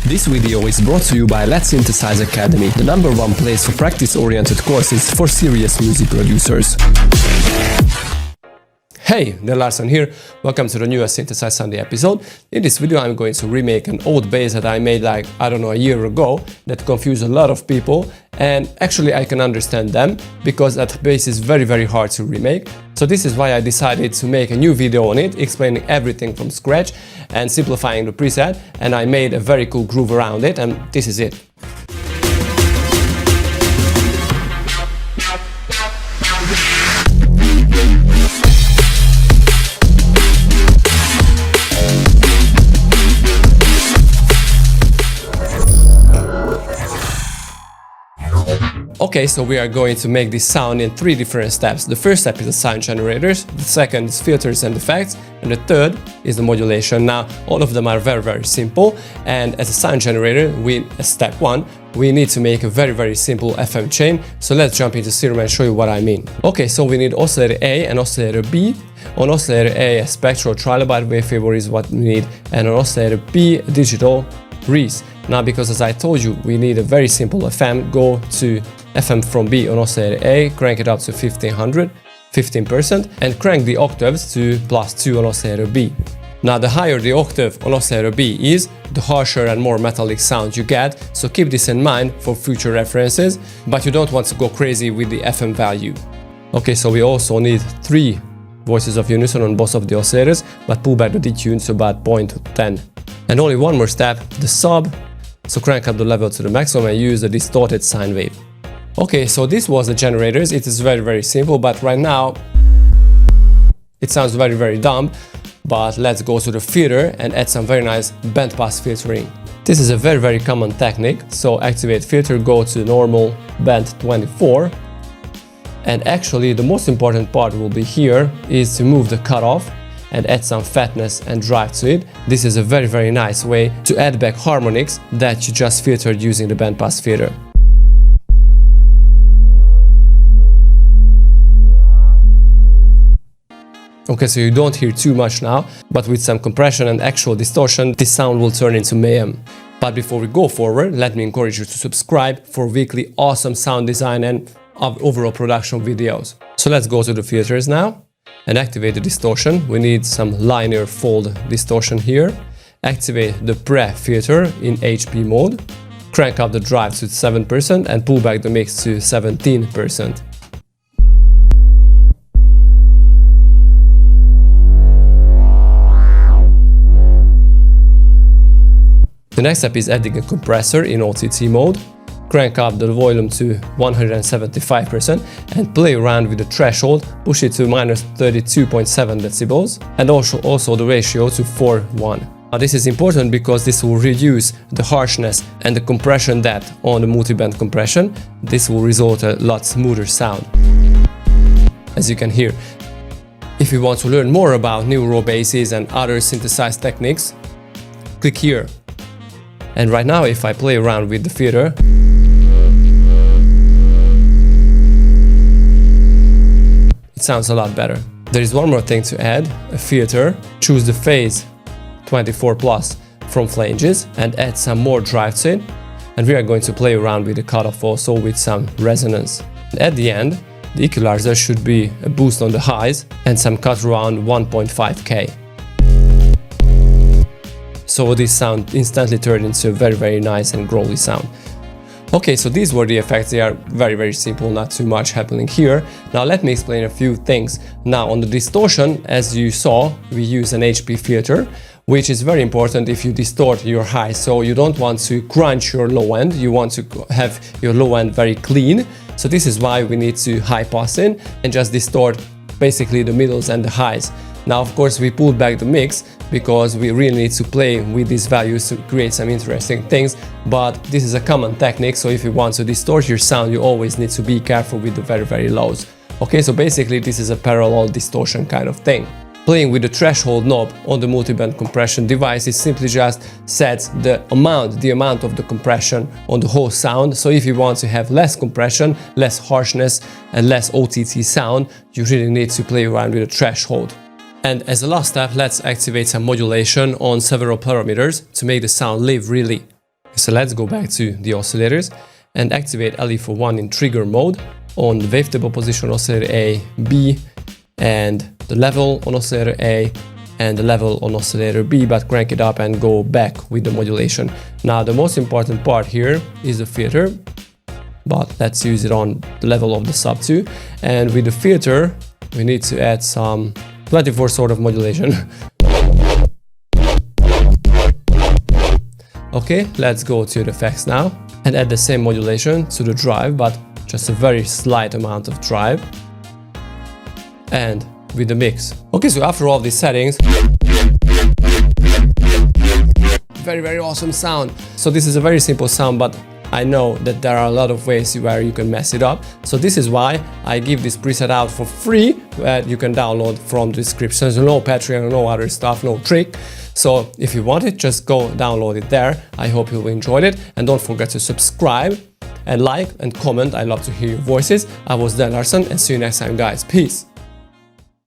This video is brought to you by Letsynthesize Academy, the #1 place for practice-oriented courses for serious music producers. Hey, Neil Larson here. Welcome to the newest Synthesize Sunday episode. In this video I'm going to remake an old bass that I made like, I don't know, a year ago that confused a lot of people, and actually I can understand them because that bass is very hard to remake. So this is why I decided to make a new video on it, explaining everything from scratch and simplifying the preset, and I made a very cool groove around it, and this is it. Okay, so we are going to make this sound in 3 different steps. The first step is the sound generators, the second is filters and effects, and the third is the modulation. Now, all of them are very simple, and as a sound generator, as step 1, we need to make a very simple FM chain. So let's jump into Serum and show you what I mean. Okay, so we need oscillator A and oscillator B. On oscillator A, a spectral trilobite waveform is what we need, and on oscillator B, a digital Reese. Now, because as I told you, we need a very simple FM, go to FM from B on oscillator A, crank it up to 1500, 15%, and crank the octaves to +2 on oscillator B. Now, the higher the octave on oscillator B is, the harsher and more metallic sound you get, so keep this in mind for future references, but you don't want to go crazy with the FM value. Okay, so we also need 3 voices of unison on both of the oscillators, but pull back the detune to about 0.10. And only one more step, the sub, so crank up the level to the maximum and use the distorted sine wave. Okay, so this was the generators. It is very simple, but right now it sounds very dumb. But let's go to the filter and add some very nice bandpass filtering. This is a very common technique. So activate filter, go to normal band 24. And actually the most important part will be here is to move the cutoff and add some fatness and drive to it. This is a very nice way to add back harmonics that you just filtered using the bandpass filter. Okay, so you don't hear too much now, but with some compression and actual distortion, this sound will turn into mayhem. But before we go forward, let me encourage you to subscribe for weekly awesome sound design and overall production videos. So let's go to the filters now and activate the distortion. We need some linear fold distortion here. Activate the pre-filter in HP mode. Crank up the drive to 7% and pull back the mix to 17%. The next step is adding a compressor in OTT mode. Crank up the volume to 175% and play around with the threshold, push it to -32.7 decibels and also the ratio to 4:1. Now this is important because this will reduce the harshness and the compression depth on the multiband compression. This will result in a lot smoother sound, as you can hear. If you want to learn more about Neuro basses and other synthesized techniques, click here. And right now, if I play around with the filter, it sounds a lot better. There is one more thing to add, a filter. Choose the phase 24+ from flanges and add some more drive to it. And we are going to play around with the cutoff also with some resonance. And at the end, the equalizer should be a boost on the highs and some cut around 1.5K. So this sound instantly turned into a very nice and growly sound. Okay, so these were the effects. They are very simple, not too much happening here. Now let me explain a few things. Now on the distortion, as you saw, we use an HP filter, which is very important if you distort your high. So you don't want to crunch your low end, you want to have your low end very clean. So this is why we need to high pass in and just distort basically the middles and the highs. Now, of course, we pulled back the mix because we really need to play with these values to create some interesting things, but this is a common technique, so if you want to distort your sound, you always need to be careful with the very lows. Okay, so basically this is a parallel distortion kind of thing. Playing with the threshold knob on the multiband compression device, it simply just sets the amount of the compression on the whole sound. So if you want to have less compression, less harshness and less OTT sound, you really need to play around with the threshold. And as a last step, let's activate some modulation on several parameters to make the sound live really. So let's go back to the oscillators and activate LE for 1 in trigger mode on the wavetable position oscillator A, B, and the level on oscillator A and the level on oscillator B, but crank it up and go back with the modulation. Now the most important part here is the filter, but let's use it on the level of the sub 2, and with the filter we need to add some 24 sort of modulation. Okay, let's go to the effects now and add the same modulation to the drive, but just a very slight amount of drive, and with the mix. Okay, so after all these settings, very awesome sound. So this is a very simple sound, but I know that there are a lot of ways where you can mess it up. So this is why I give this preset out for free that you can download from the description. So no Patreon, no other stuff, no trick. So if you want it, just go download it there. I hope you enjoyed it, and don't forget to subscribe and like and comment. I love to hear your voices. I was Dan Larson, and see you next time, guys. Peace.